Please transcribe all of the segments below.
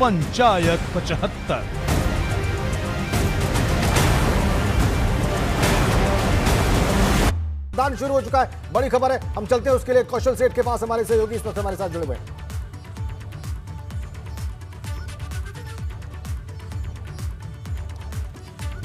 पंचायत 75। मतदान शुरू हो चुका है, बड़ी खबर है। हम चलते हैं उसके लिए कौशल सेठ के पास, हमारे सहयोगी इस वक्त हमारे साथ जुड़े हुए हैं।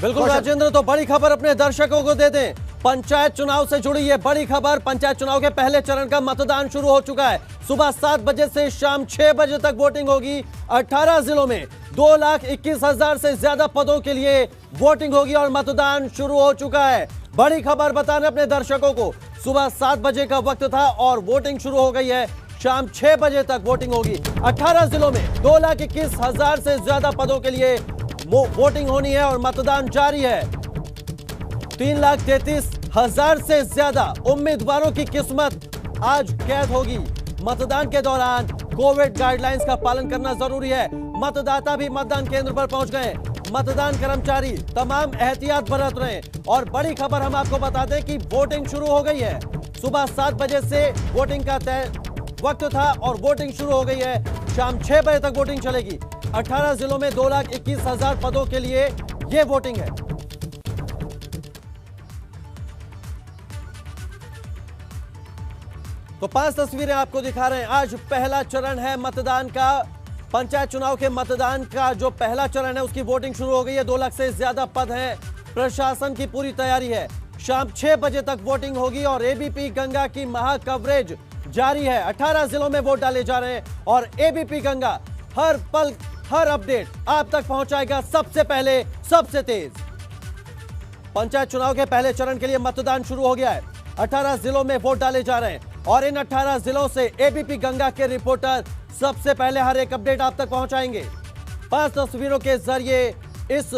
बिल्कुल राजेंद्र, तो बड़ी खबर अपने दर्शकों को दे दें। पंचायत चुनाव से जुड़ी ये बड़ी खबर। पंचायत चुनाव के पहले चरण का मतदान शुरू हो चुका है। सुबह 7 बजे से शाम 6 बजे तक वोटिंग होगी। 18 जिलों में 2,21,000 से ज्यादा पदों के लिए वोटिंग होगी और मतदान शुरू हो चुका है। बड़ी खबर बताने अपने दर्शकों को, सुबह 7 बजे का वक्त था और वोटिंग शुरू हो गई है। शाम 6 बजे तक वोटिंग होगी। 18 जिलों में 2,21,000 से ज्यादा पदों के लिए वोटिंग होनी है और मतदान जारी है। 3,33,000 से ज्यादा उम्मीदवारों की किस्मत आज कैद होगी। मतदान के दौरान कोविड गाइडलाइंस का पालन करना जरूरी है। मतदाता भी मतदान केंद्र पर पहुंच गए। मतदान कर्मचारी तमाम एहतियात बरत रहे हैं। और बड़ी खबर हम आपको बता दें कि वोटिंग शुरू हो गई है। सुबह 7 बजे से वोटिंग का तय वक्त था और वोटिंग शुरू हो गई है। शाम 6 बजे तक वोटिंग चलेगी। 18 जिलों में 2,21,000 पदों के लिए यह वोटिंग है। तो 5 तस्वीरें आपको दिखा रहे हैं। आज पहला चरण है मतदान का। पंचायत चुनाव के मतदान का जो पहला चरण है उसकी वोटिंग शुरू हो गई है। 2 लाख से ज्यादा पद हैं। प्रशासन की पूरी तैयारी है। शाम 6 बजे तक वोटिंग होगी और एबीपी गंगा की महा कवरेज जारी है। 18 जिलों में वोट डाले जा रहे हैं और एबीपी गंगा हर पल हर अपडेट आप तक पहुंचाएगा सबसे पहले, सबसे तेज। पंचायत चुनाव के पहले चरण के लिए मतदान शुरू हो गया है। 18 जिलों में वोट डाले जा रहे हैं और इन 18 जिलों से एबीपी गंगा के रिपोर्टर सबसे पहले हर एक अपडेट आप तक पहुंचाएंगे। 5 तस्वीरों के जरिए इस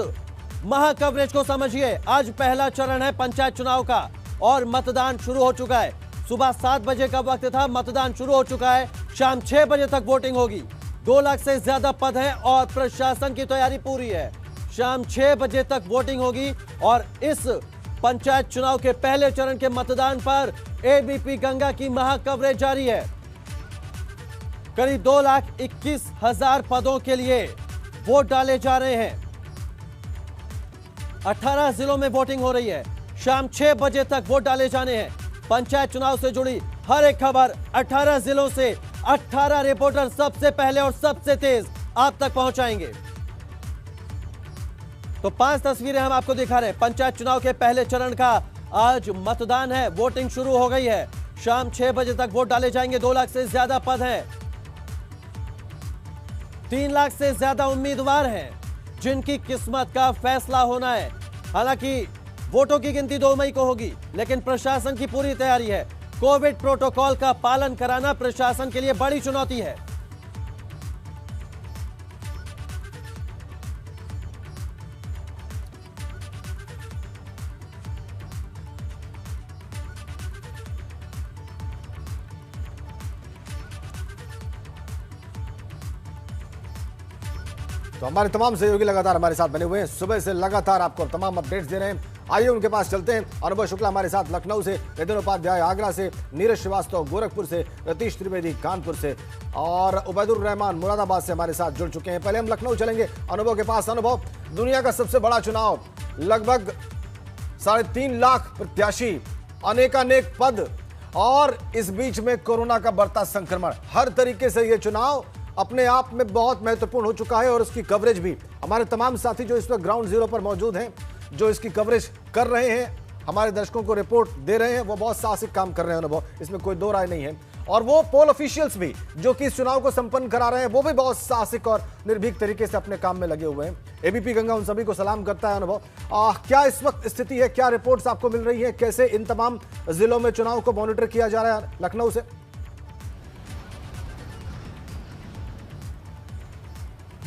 महा कवरेज को समझिए। आज पहला चरण है पंचायत चुनाव का और मतदान शुरू हो चुका है। सुबह 7 बजे का वक्त था, मतदान शुरू हो चुका है। शाम 6 बजे तक वोटिंग होगी। 2 लाख से ज्यादा पद हैं और प्रशासन की तैयारी पूरी है। शाम 6 बजे तक वोटिंग होगी और इस पंचायत चुनाव के पहले चरण के मतदान पर एबीपी गंगा की महा कवरेज जारी है। करीब 2,21,000 पदों के लिए वोट डाले जा रहे हैं। 18 जिलों में वोटिंग हो रही है। शाम 6 बजे तक वोट डाले जाने हैं। पंचायत चुनाव से जुड़ी हर एक खबर 18 जिलों से 18 रिपोर्टर सबसे पहले और सबसे तेज आप तक पहुंचाएंगे। तो 5 तस्वीरें हम आपको दिखा रहे हैं। पंचायत चुनाव के पहले चरण का आज मतदान है। वोटिंग शुरू हो गई है। शाम 6 बजे तक वोट डाले जाएंगे। 2 लाख से ज्यादा पद हैं। 3 लाख से ज्यादा उम्मीदवार हैं जिनकी किस्मत का फैसला होना है। हालांकि वोटों की गिनती 2 मई को होगी, लेकिन प्रशासन की पूरी तैयारी है। कोविड प्रोटोकॉल का पालन कराना प्रशासन के लिए बड़ी चुनौती है। तो हमारे तमाम सहयोगी लगातार हमारे साथ बने हुए हैं। सुबह से लगातार आपको तमाम अपडेट्स दे रहे हैं। आइए उनके पास चलते हैं। अनुभव शुक्ला हमारे साथ लखनऊ से, नितिन उपाध्याय आगरा से, नीरज श्रीवास्तव गोरखपुर से, रतीश त्रिवेदी कानपुर से और उबैदुर रहमान मुरादाबाद से हमारे साथ जुड़ चुके हैं। पहले हम लखनऊ चलेंगे अनुभव के पास। अनुभव, दुनिया का सबसे बड़ा चुनाव, लगभग 3.5 लाख प्रत्याशी, अनेकानेक पद और इस बीच में कोरोना का बढ़ता संक्रमण। हर तरीके से यह चुनाव अपने आप में बहुत महत्वपूर्ण हो चुका है और उसकी कवरेज भी। हमारे तमाम साथी जो इस वक्त ग्राउंड जीरो पर मौजूद हैं, जो इसकी कवरेज कर रहे हैं, हमारे दर्शकों को रिपोर्ट दे रहे हैं, वो बहुत साहसिक काम कर रहे हैं अनुभव, इसमें कोई दो राय नहीं है। और वो पोल ऑफिशियल्स भी जो कि इस चुनाव को संपन्न करा रहे हैं, वो भी बहुत साहसिक और निर्भीक तरीके से अपने काम में लगे हुए हैं। एबीपी गंगा उन सभी को सलाम करता है अनुभव। क्या इस वक्त स्थिति है, क्या रिपोर्ट्स आपको मिल रही है, कैसे इन तमाम जिलों में चुनाव को मॉनिटर किया जा रहा है लखनऊ से?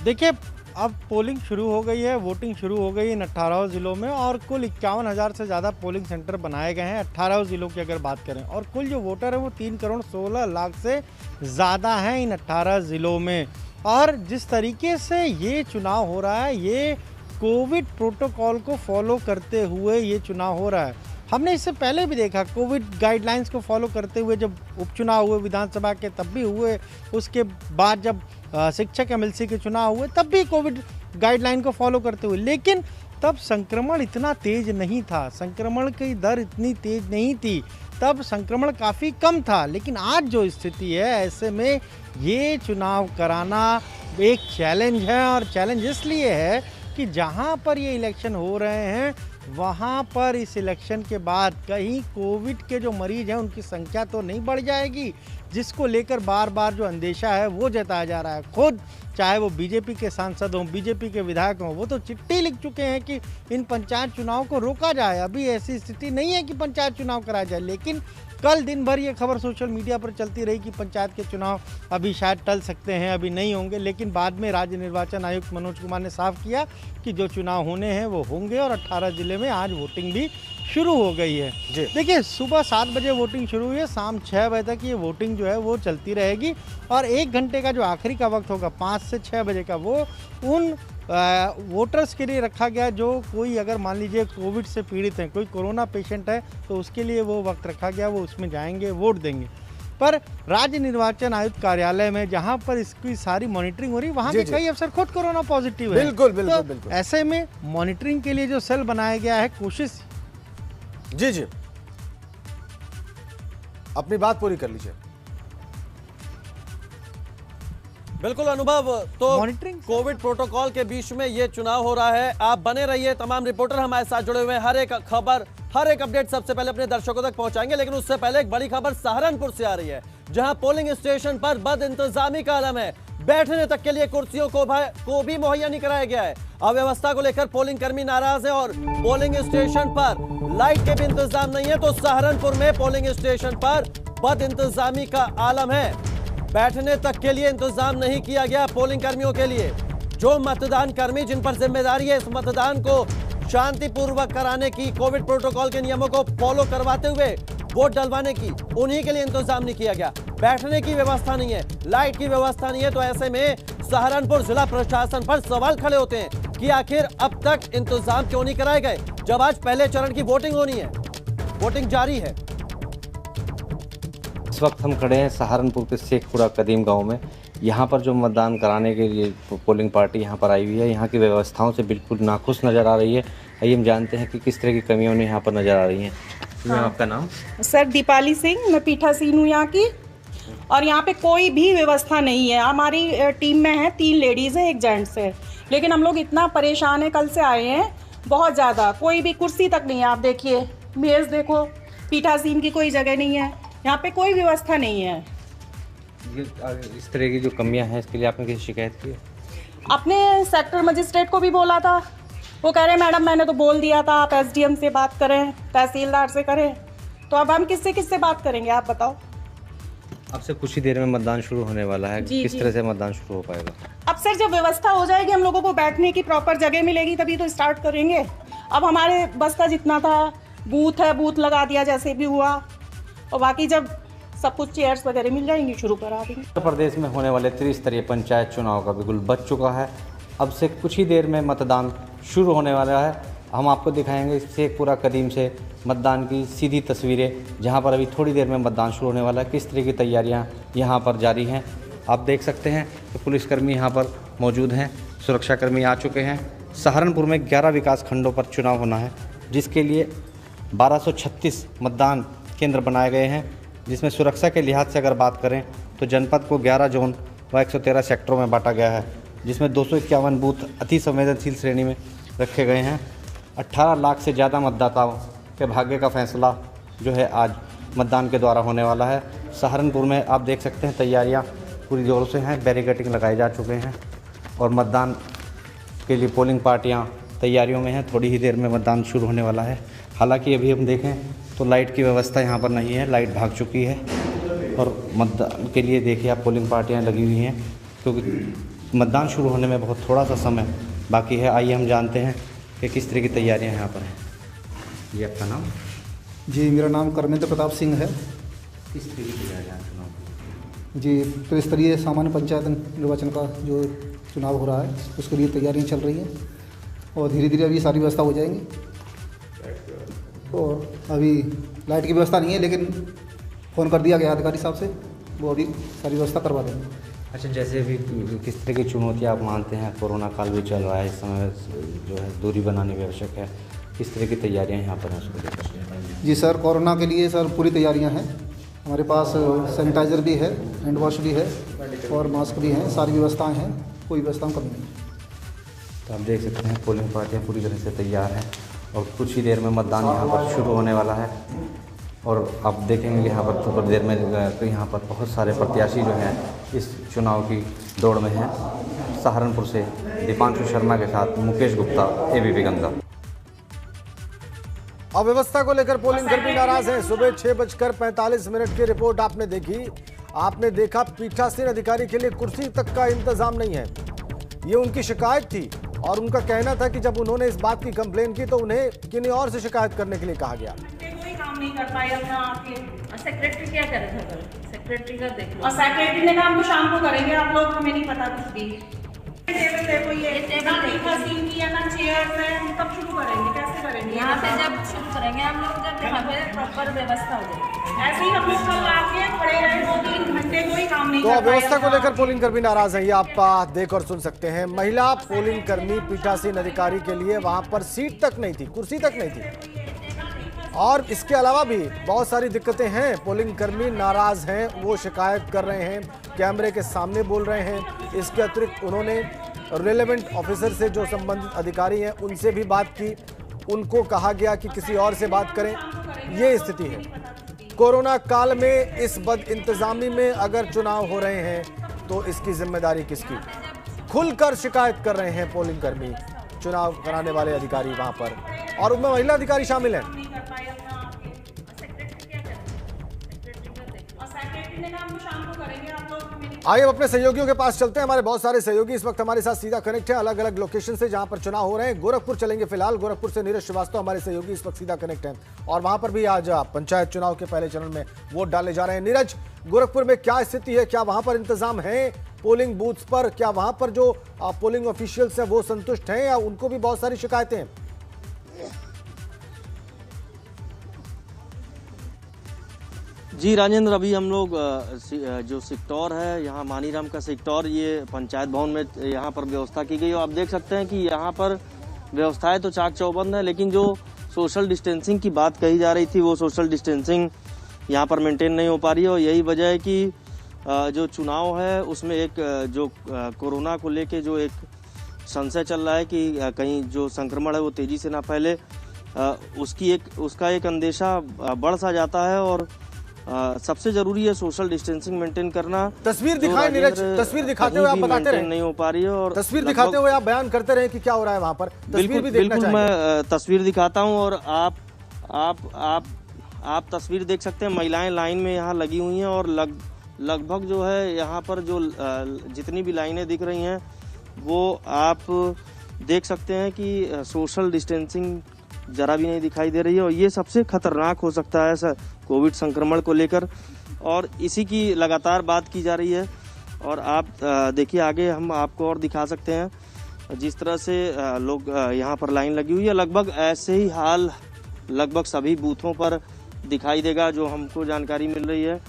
देखिए, अब पोलिंग शुरू हो गई है, वोटिंग शुरू हो गई इन 18 ज़िलों में और कुल 51,000 से ज़्यादा पोलिंग सेंटर बनाए गए हैं 18 ज़िलों की अगर बात करें। और कुल जो वोटर है वो 3 करोड़ 16 लाख से ज़्यादा हैं इन 18 ज़िलों में। और जिस तरीके से ये चुनाव हो रहा है, ये कोविड प्रोटोकॉल को फॉलो करते हुए ये चुनाव हो रहा है। हमने इससे पहले भी देखा कोविड गाइडलाइंस को फॉलो करते हुए जब उपचुनाव हुए विधानसभा के, तब भी हुए। उसके बाद जब शिक्षक एमएलसी के चुनाव हुए तब भी कोविड गाइडलाइन को फॉलो करते हुए, लेकिन तब संक्रमण इतना तेज नहीं था, संक्रमण की दर इतनी तेज नहीं थी, तब संक्रमण काफ़ी कम था। लेकिन आज जो स्थिति है, ऐसे में ये चुनाव कराना एक चैलेंज है, और चैलेंज इसलिए है कि जहाँ पर ये इलेक्शन हो रहे हैं वहाँ पर इस इलेक्शन के बाद कहीं कोविड के जो मरीज हैं उनकी संख्या तो नहीं बढ़ जाएगी, जिसको लेकर बार बार जो अंदेशा है वो जताया जा रहा है। खुद चाहे वो बीजेपी के सांसद हों, बीजेपी के विधायक हों, वो तो चिट्ठी लिख चुके हैं कि इन पंचायत चुनाव को रोका जाए। अभी ऐसी स्थिति नहीं है कि पंचायत चुनाव कराया जाए, लेकिन कल दिन भर ये खबर सोशल मीडिया पर चलती रही कि पंचायत के चुनाव अभी शायद टल सकते हैं, अभी नहीं होंगे। लेकिन बाद में राज्य निर्वाचन आयुक्त मनोज कुमार ने साफ किया कि जो चुनाव होने हैं वो होंगे, और 18 जिले में आज वोटिंग भी शुरू हो गई है। देखिए, सुबह 7 बजे वोटिंग शुरू हुई है, शाम 6 बजे तक ये वोटिंग जो है वो चलती रहेगी, और 1 घंटे का जो आखिरी का वक्त होगा 5 से 6 बजे का, वो उन वोटर्स के लिए रखा गया जो कोई अगर मान लीजिए कोविड से पीड़ित हैं, कोई कोरोना पेशेंट है, तो उसके लिए वो वक्त रखा गया, वो उसमें जाएंगे, वोट देंगे। पर राज्य निर्वाचन आयुक्त कार्यालय में जहां पर इसकी सारी मॉनिटरिंग हो रही, वहां के कई अफसर खुद कोरोना पॉजिटिव है। बिल्कुल तो बिल्कुल बिल्कुल। ऐसे में मॉनिटरिंग के लिए जो सेल बनाया गया है, कोशिश जी अपनी बात पूरी कर लीजिए। बिल्कुल अनुभव, तो कोविड प्रोटोकॉल के बीच में ये चुनाव हो रहा है। आप बने रहिए, तमाम रिपोर्टर हमारे साथ जुड़े हुए हैं, हर एक खबर, हर एक अपडेट सबसे पहले अपने दर्शकों तक पहुंचाएंगे। लेकिन उससे पहले एक बड़ी खबर सहारनपुर से आ रही है, जहां पोलिंग स्टेशन पर बद इंतजामी का आलम है। बैठने तक के लिए कुर्सियों को भी मुहैया नहीं कराया गया है। अव्यवस्था को लेकर पोलिंग कर्मी नाराज है, और पोलिंग स्टेशन पर लाइट के भी इंतजाम नहीं है। तो सहारनपुर में पोलिंग स्टेशन पर बद इंतजामी का आलम है। बैठने तक के लिए इंतजाम नहीं किया गया पोलिंग कर्मियों के लिए। जो मतदान कर्मी जिन पर जिम्मेदारी है इस मतदान को शांतिपूर्वक कराने की, कोविड प्रोटोकॉल के नियमों को फॉलो करवाते हुए वोट डलवाने की, उन्हीं के लिए इंतजाम नहीं किया गया। बैठने की व्यवस्था नहीं है, लाइट की व्यवस्था नहीं है। तो ऐसे में सहारनपुर जिला प्रशासन पर सवाल खड़े होते हैं कि आखिर अब तक इंतजाम क्यों नहीं कराए गए, जब आज पहले चरण की वोटिंग होनी है, वोटिंग जारी है। इस वक्त हम खड़े हैं सहारनपुर के शेखपुरा कदीम गांव में। यहाँ पर जो मतदान कराने के लिए पोलिंग पार्टी यहाँ पर आई हुई है, यहाँ की व्यवस्थाओं से बिल्कुल नाखुश नज़र आ रही है। आइए हम जानते हैं कि किस तरह की कमियां उन्हें यहाँ पर नज़र आ रही हैं। हाँ। आपका नाम? सर दीपाली सिंह, मैं पीठासीन हूँ यहाँ की, और यहाँ पे कोई भी व्यवस्था नहीं है। हमारी टीम में है 3 लेडीज़ हैं, 1 जेंट्स है, लेकिन हम लोग इतना परेशान हैं, कल से आए हैं बहुत ज़्यादा। कोई भी कुर्सी तक नहीं है, आप देखिए मेज़ देखो, पीठासीन की कोई जगह नहीं है, यहाँ पे कोई व्यवस्था नहीं है। ये इस तरह की जो कमियां हैं इसके लिए आपने किसी शिकायत की? अपने सेक्टर मजिस्ट्रेट को भी बोला था, वो कह रहे मैडम मैंने तो बोल दिया था, आप एसडीएम से बात करें, तहसीलदार से करें। तो अब हम किससे बात करेंगे, आप बताओ। अब से कुछ ही देर में मतदान शुरू होने वाला है, किस तरह से मतदान शुरू हो पाएगा? अब सर जब व्यवस्था हो जाएगी, हम लोगों को बैठने की प्रॉपर जगह मिलेगी, तभी तो स्टार्ट करेंगे। अब हमारे बस का जितना था, बूथ है, बूथ लगा दिया जैसे भी हुआ, और बाकी जब सब कुछ चेयर्स वगैरह मिल जाएंगी शुरू करा देंगे। उत्तर प्रदेश में होने वाले त्रिस्तरीय पंचायत चुनाव का बिल्कुल बच चुका है। अब से कुछ ही देर में मतदान शुरू होने वाला है। हम आपको दिखाएंगे शेखपुरा कदीम से मतदान की सीधी तस्वीरें, जहां पर अभी थोड़ी देर में मतदान शुरू होने वाला है। किस तरह की तैयारियां यहां पर जारी हैं आप देख सकते हैं कि पुलिसकर्मी यहां पर मौजूद हैं, सुरक्षाकर्मी आ चुके हैं। सहारनपुर में 11 विकास खंडों पर चुनाव होना है, जिसके लिए 1236 मतदान केंद्र बनाए गए हैं, जिसमें सुरक्षा के लिहाज से अगर बात करें तो जनपद को 11 जोन व 113 सेक्टरों में बांटा गया है, जिसमें 251 बूथ अति संवेदनशील श्रेणी में रखे गए हैं। 18 लाख से ज़्यादा मतदाताओं के भाग्य का फैसला जो है आज मतदान के द्वारा होने वाला है। सहारनपुर में आप देख सकते हैं तैयारियां पूरी जोरों से हैं, बैरिकेडिंग लगाए जा चुके हैं और मतदान के लिए पोलिंग पार्टियां तैयारियों में हैं। थोड़ी ही देर में मतदान शुरू होने वाला है। हालांकि अभी हम देखें तो लाइट की व्यवस्था यहाँ पर नहीं है, लाइट भाग चुकी है और मतदान के लिए देखिए आप पोलिंग पार्टियाँ लगी हुई हैं, क्योंकि मतदान शुरू होने में बहुत थोड़ा सा समय बाकी है। आइए हम जानते हैं कि किस तरह की तैयारियां यहाँ पर हैं। जी आपका नाम? जी मेरा नाम कर्मेंद्र प्रताप सिंह है। किस तरह की तैयारियां चुनाव? जी त्रिस्तरीय सामान्य पंचायत निर्वाचन का जो चुनाव हो रहा है उसके लिए तैयारियां चल रही हैं और धीरे धीरे अभी सारी व्यवस्था हो जाएंगी। और अभी लाइट की व्यवस्था नहीं है, लेकिन फ़ोन कर दिया गया अधिकारी साहब से, वो अभी सारी व्यवस्था करवा देंगे। अच्छा, जैसे भी किस तरह की चुनौतियाँ आप मानते हैं, कोरोना काल भी चल रहा है, इस समय जो है दूरी बनानी भी आवश्यक है, किस तरह की तैयारियाँ यहाँ पर हैं उसको लेकर? जी सर, कोरोना के लिए सर पूरी तैयारियां हैं। हमारे पास सैनिटाइज़र भी है, हैंड वॉश भी है और मास्क भी हैं, सारी व्यवस्थाएं हैं, कोई व्यवस्था में कमी नहीं है। तो आप देख सकते हैं पोलिंग पार्टियाँ पूरी तरह से तैयार हैं और कुछ ही देर में मतदान यहाँ पर शुरू होने वाला है। और आप देखेंगे यहाँ पर थोड़ी देर में तो यहाँ पर बहुत सारे प्रत्याशी जो हैं इस चुनाव की दौड़ में हैं। सहारनपुर से दीपांशु शर्मा के साथ मुकेश गुप्ता, एबीपी गंगा। अव्यवस्था को लेकर पोलिंग कर्मी नाराज हैं। सुबह 6:45 की रिपोर्ट आपने देखी, आपने देखा पीठासीन अधिकारी के लिए कुर्सी तक का इंतजाम नहीं है, ये उनकी शिकायत थी। और उनका कहना था कि जब उन्होंने इस बात की कंप्लेन की तो उन्हें किन्हीं और से शिकायत करने के लिए कहा गया। कोई काम नहीं कर पाए अपना आपके। सेक्रेटरी क्या करे था कल? सेक्रेटरी का देख लो। और सेक्रेटरी ने कहा हम तो शाम को करेंगे, आप लोग हमें नहीं पता कुछ भी। टेबल पे कोई है, टेबल पे सीन की या ना चेयर पे, हम कब शुरू करेंगे, कैसे करेंगे? यहाँ पे जब शुरू करेंगे हम लोग, जब यहाँ पे प्रॉपर व्यवस्था हो जाएगी। ऐसे ही हम लोग कल आके खड़े रहे 2-3 घंटे, कोई काम नहीं तो कर पाए। अव्यवस्था को लेकर पोलिंग कर्मी नाराज हैं, ये आप देख और सुन सकते हैं। महिला पोलिंग कर्मी पीठासीन अधिकारी के लिए वहां पर सीट तक नहीं थी, कुर्सी तक नहीं थी। और इसके अलावा भी बहुत सारी दिक्कतें हैं। पोलिंग कर्मी नाराज हैं, वो शिकायत कर रहे हैं, कैमरे के सामने बोल रहे हैं। इसके अतिरिक्त उन्होंने रिलेवेंट ऑफिसर से, जो संबंधित अधिकारी हैं, उनसे भी बात की। उनको कहा गया कि किसी और से बात करें। ये स्थिति है। कोरोना काल में इस बद इंतजामी में अगर चुनाव हो रहे हैं तो इसकी जिम्मेदारी किसकी? खुलकर शिकायत कर रहे हैं पोलिंग कर्मी, चुनाव कराने वाले अधिकारी वहां पर, और उनमें महिला अधिकारी शामिल हैं। आइए अपने सहयोगियों के पास चलते हैं। हमारे बहुत सारे सहयोगी इस वक्त हमारे साथ सीधा कनेक्ट हैं अलग अलग लोकेशन से जहां पर चुनाव हो रहे हैं। गोरखपुर चलेंगे फिलहाल। गोरखपुर से नीरज श्रीवास्तव हमारे सहयोगी इस वक्त सीधा कनेक्ट हैं और वहां पर भी आज पंचायत चुनाव के पहले चरण में वोट डाले जा रहे हैं। नीरज, गोरखपुर में क्या स्थिति है? क्या वहां पर इंतजाम है पोलिंग बूथ पर? क्या वहां पर जो पोलिंग ऑफिशियल्स हैं वो संतुष्ट हैं या उनको भी बहुत सारी शिकायतें हैं? जी राजेंद्र, अभी हम लोग जो सेक्टर है यहाँ मानीराम का सेक्टर, ये पंचायत भवन में यहाँ पर व्यवस्था की गई और आप देख सकते हैं कि यहाँ पर व्यवस्थाएं तो चाक चौबंद है, लेकिन जो सोशल डिस्टेंसिंग की बात कही जा रही थी वो सोशल डिस्टेंसिंग यहाँ पर मेंटेन नहीं हो पा रही है। और यही वजह है कि जो चुनाव है उसमें एक जो कोरोना को लेके जो एक संशय चल रहा है कि कहीं जो संक्रमण है वो तेज़ी से ना फैले, उसका एक अंदेशा बढ़ सा जाता है। और सबसे जरूरी है सोशल डिस्टेंसिंग मेंटेन करना। तस्वीर दिखाएं नीरज, तस्वीर दिखाते हुए आप बताते रहे। नहीं हो पा रही है और तस्वीर दिखाते हुए आप बयान करते रहे कि क्या हो रहा है वहां पर। तस्वीर भी देखना बिल्कुल मैं तस्वीर दिखाता हूं और आप तस्वीर देख सकते हैं। महिलाएं लाइन में यहाँ लगी हुई हैं और लगभग जो है यहाँ पर जो जितनी भी लाइनें दिख रही हैं वो आप देख सकते हैं कि सोशल डिस्टेंसिंग जरा भी नहीं दिखाई दे रही है। और ये सबसे खतरनाक हो सकता है सर कोविड संक्रमण को लेकर, और इसी की लगातार बात की जा रही है। और आप देखिए आगे हम आपको और दिखा सकते हैं जिस तरह से लोग यहाँ पर लाइन लगी हुई है। लगभग ऐसे ही हाल लगभग सभी बूथों पर दिखाई देगा जो हमको जानकारी मिल रही है।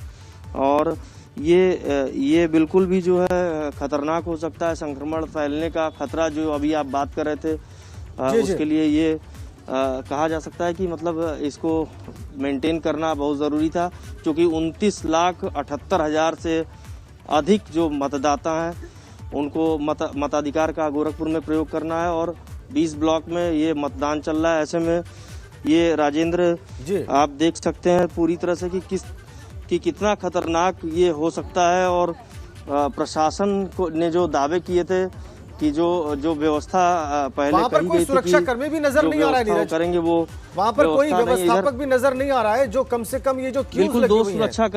और ये बिल्कुल भी जो है खतरनाक हो सकता है। संक्रमण फैलने का खतरा जो अभी आप बात कर रहे थे उसके लिए ये कहा जा सकता है कि मतलब इसको मेंटेन करना बहुत ज़रूरी था, क्योंकि 29,78,000 से अधिक जो मतदाता हैं उनको मताधिकार का गोरखपुर में प्रयोग करना है और 20 ब्लॉक में ये मतदान चल रहा है। ऐसे में ये राजेंद्र जी आप देख सकते हैं पूरी तरह से कि कितना खतरनाक ये हो सकता है। और प्रशासन ने जो दावे किए थे कि जो व्यवस्था पहले वहाँ पर कोई सुरक्षा कर्मी भी नजर नहीं आ रहा है नीरज, करेंगे वो वहाँ पर कोई व्यवस्थापक भी नजर नहीं आ रहा है जो कम से कम ये जो बिल्कुल दो सुरक्षा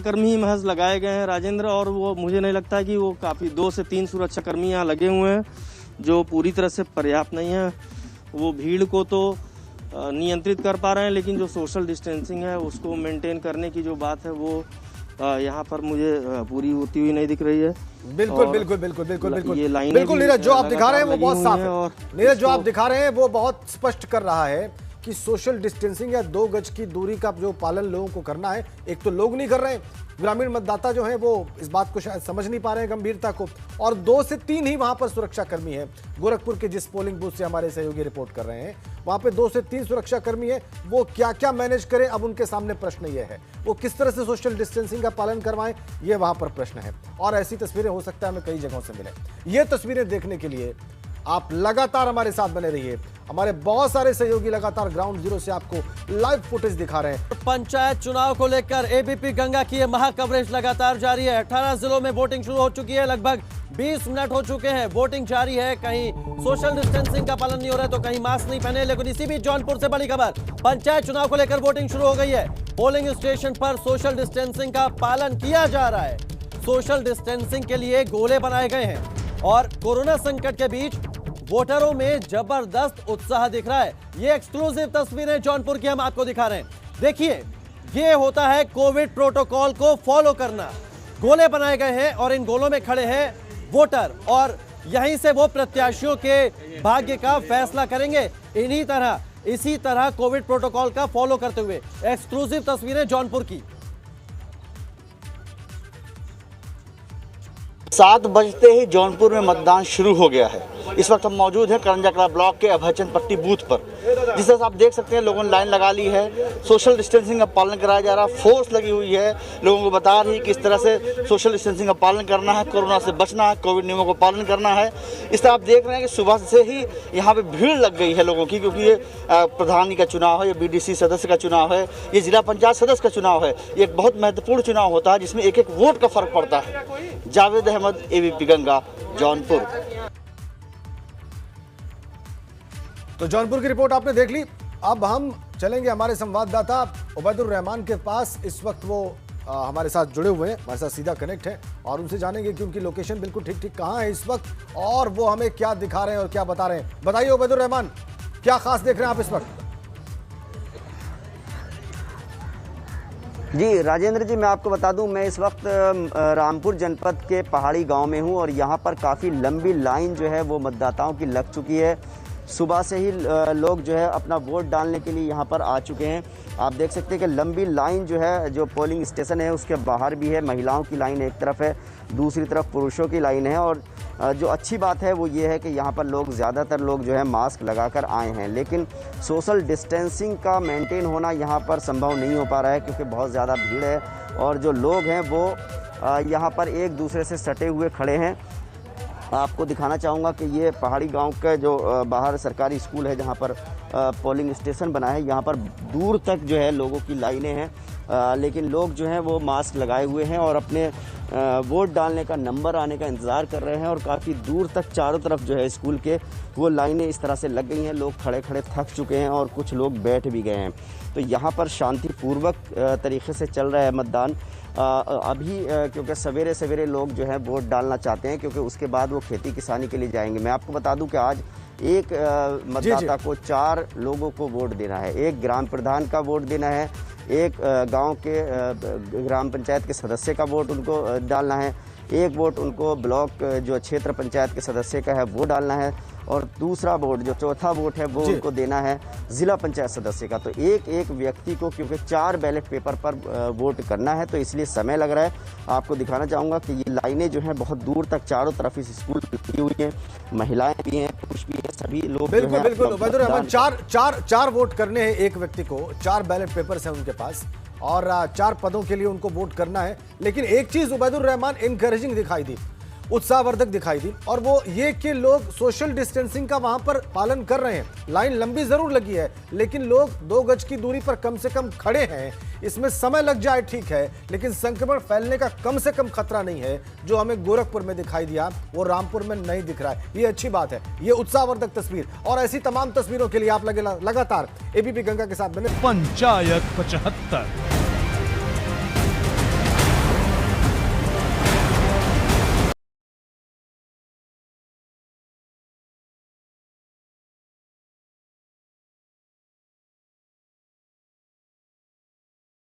कर्मी ही महज लगाए गए हैं राजेंद्र। और वो मुझे नहीं लगता कि वो काफी 2 से 3 सुरक्षा कर्मी यहाँ लगे हुए हैं जो पूरी तरह से पर्याप्त नहीं है। वो भीड़ को तो नियंत्रित कर पा रहे हैं, लेकिन जो सोशल डिस्टेंसिंग है उसको मेंटेन करने की जो बात है वो यहाँ पर मुझे पूरी होती हुई नहीं दिख रही है। बिल्कुल बिल्कुल बिल्कुल बिल्कुल बिल्कुल नीरज जो आप दिखा रहे हैं वो बहुत साफ है। नीरज जो आप दिखा रहे हैं वो बहुत स्पष्ट कर रहा है कि सोशल डिस्टेंसिंग या 2 गज की दूरी का जो पालन लोगों को करना है, एक तो लोग नहीं कर रहे हैं, ग्रामीण मतदाता जो हैं वो इस बात को शायद समझ नहीं पा रहे हैं गंभीरता को, और 2 से 3 ही वहां पर सुरक्षा कर्मी हैं। गोरखपुर के जिस पोलिंग बूथ से हमारे सहयोगी रिपोर्ट कर रहे हैं वहां पे 2 से 3 सुरक्षा कर्मी है। वो क्या क्या मैनेज करें, अब उनके सामने प्रश्न ये है, वो किस तरह से सोशल डिस्टेंसिंग का पालन करवाएं, ये वहां पर प्रश्न है। और ऐसी तस्वीरें हो सकता है हमें कई जगहों से मिले। ये तस्वीरें देखने के लिए आप लगातार हमारे साथ बने रहिए। हमारे बहुत सारे सहयोगी लगातार ग्राउंड जीरो से आपको लाइव फुटेज दिखा रहे हैं। पंचायत चुनाव को लेकर एबीपी गंगा की ये महा कवरेज लगातार जारी है। 18 जिलों में वोटिंग शुरू हो चुकी है, लगभग 20 मिनट हो चुके हैं, वोटिंग जारी है। कहीं सोशल डिस्टेंसिंग का पालन नहीं हो रहा है तो कहीं मास्क नहीं पहने। लेकिन इसी बीच जौनपुर से बड़ी खबर, पंचायत चुनाव को लेकर वोटिंग शुरू हो गई है। पोलिंग स्टेशन पर सोशल डिस्टेंसिंग का पालन किया जा रहा है। सोशल डिस्टेंसिंग के लिए गोले बनाए गए हैं और कोरोना संकट के बीच वोटरों में जबरदस्त उत्साह दिख रहा है। ये एक्सक्लूसिव तस्वीरें जौनपुर की हम आपको दिखा रहे हैं। देखिए, ये होता है कोविड प्रोटोकॉल को फॉलो करना। गोले बनाए गए हैं और इन गोलों में खड़े हैं वोटर और यहीं से वो प्रत्याशियों के भाग्य का फैसला करेंगे। इसी तरह कोविड प्रोटोकॉल का फॉलो करते हुए एक्सक्लूसिव तस्वीरें जौनपुर की। 7 बजते ही जौनपुर में मतदान शुरू हो गया है। इस वक्त हम मौजूद हैं करंजाकला ब्लॉक के अभयचंद पट्टी बूथ पर। जिस तरह से आप देख सकते हैं लोगों ने लाइन लगा ली है, सोशल डिस्टेंसिंग का पालन कराया जा रहा है, फोर्स लगी हुई है, लोगों को बता रही है कि इस तरह से सोशल डिस्टेंसिंग का पालन करना है, कोरोना से बचना है, कोविड नियमों को पालन करना है। इस तरह आप देख रहे हैं कि सुबह से ही यहाँ पे भीड़ लग गई है लोगों की, क्योंकि ये प्रधानी का चुनाव है, ये BDC सदस्य का चुनाव है, ये जिला पंचायत सदस्य का चुनाव है। ये एक बहुत महत्वपूर्ण चुनाव होता है जिसमें एक एक वोट का फर्क पड़ता है। जावेद अहमद, एबीपी गंगा, जौनपुर। तो जौनपुर की रिपोर्ट आपने देख ली। अब हम चलेंगे हमारे संवाददाता उबैदुर रहमान के पास। इस वक्त वो हमारे साथ जुड़े हुए हैं, हमारे साथ सीधा कनेक्ट है और उनसे जानेंगे कि उनकी लोकेशन बिल्कुल ठीक ठीक कहाँ है इस वक्त और वो हमें क्या दिखा रहे हैं और क्या बता रहे हैं। बताइए उबैदुर रहमान, क्या खास देख रहे हैं आप इस वक्त? जी राजेंद्र जी, मैं आपको बता दूं, मैं इस वक्त रामपुर जनपद के पहाड़ी गांव में हूं और यहां पर काफ़ी लंबी लाइन जो है वो मतदाताओं की लग चुकी है। सुबह से ही लोग जो है अपना वोट डालने के लिए यहां पर आ चुके हैं। आप देख सकते हैं कि लंबी लाइन जो है, जो पोलिंग स्टेशन है उसके बाहर भी है। महिलाओं की लाइन एक तरफ है, दूसरी तरफ पुरुषों की लाइन है। और जो अच्छी बात है वो ये है कि यहाँ पर लोग, ज़्यादातर लोग जो है मास्क लगाकर आए हैं, लेकिन सोशल डिस्टेंसिंग का मेंटेन होना यहाँ पर संभव नहीं हो पा रहा है क्योंकि बहुत ज़्यादा भीड़ है और जो लोग हैं वो यहाँ पर एक दूसरे से सटे हुए खड़े हैं। आपको दिखाना चाहूँगा कि ये पहाड़ी गांव का जो बाहर सरकारी स्कूल है जहाँ पर पोलिंग स्टेशन बना है, यहाँ पर दूर तक जो है लोगों की लाइनें हैं, लेकिन लोग जो हैं वो मास्क लगाए हुए हैं और अपने वोट डालने का नंबर आने का इंतज़ार कर रहे हैं। और काफ़ी दूर तक चारों तरफ जो है स्कूल के वो लाइनें इस तरह से लग गई हैं। लोग खड़े खड़े थक चुके हैं और कुछ लोग बैठ भी गए हैं। तो यहाँ पर शांतिपूर्वक तरीके से चल रहा है मतदान अभी, क्योंकि सवेरे सवेरे लोग जो है वोट डालना चाहते हैं, क्योंकि उसके बाद वो खेती किसानी के लिए जाएंगे। मैं आपको बता दूं कि आज एक मतदाता को 4 लोगों को वोट देना है। एक ग्राम प्रधान का वोट देना है, एक गांव के ग्राम पंचायत के सदस्य का वोट उनको डालना है, एक वोट उनको ब्लॉक जो क्षेत्र पंचायत के सदस्य का है वो डालना है, और दूसरा वोट, जो चौथा वोट है वो उनको देना है ज़िला पंचायत सदस्य का। तो एक एक व्यक्ति को, क्योंकि 4 बैलेट पेपर पर वोट करना है तो इसलिए समय लग रहा है। आपको दिखाना चाहूँगा कि ये लाइनें जो हैं बहुत दूर तक चारों तरफ इस स्कूल में लगी हुई हैं। महिलाएं भी हैं, पुरुष भी हैं, सभी लोग। बिल्कुल बिल्कुल उबैदुर रहमान, 4 वोट करने हैं एक व्यक्ति को, 4 बैलेट पेपर्स हैं उनके पास और 4 पदों के लिए उनको वोट करना है। लेकिन एक चीज उबैदुर रहमान इनकरेजिंग दिखाई दी, उत्साहवर्धक दिखाई दी, और वो ये कि लोग सोशल डिस्टेंसिंग का वहां पर पालन कर रहे हैं। लाइन लंबी जरूर लगी है लेकिन लोग 2 गज की दूरी पर कम से कम खड़े हैं। इसमें समय लग जाए ठीक है, लेकिन संक्रमण फैलने का कम से कम खतरा नहीं है। जो हमें गोरखपुर में दिखाई दिया वो रामपुर में नहीं दिख रहा है। ये अच्छी बात है, ये उत्साहवर्धक तस्वीर। और ऐसी तमाम तस्वीरों के लिए आप लगातार एबीपी गंगा के साथ बने। पंचायत 75।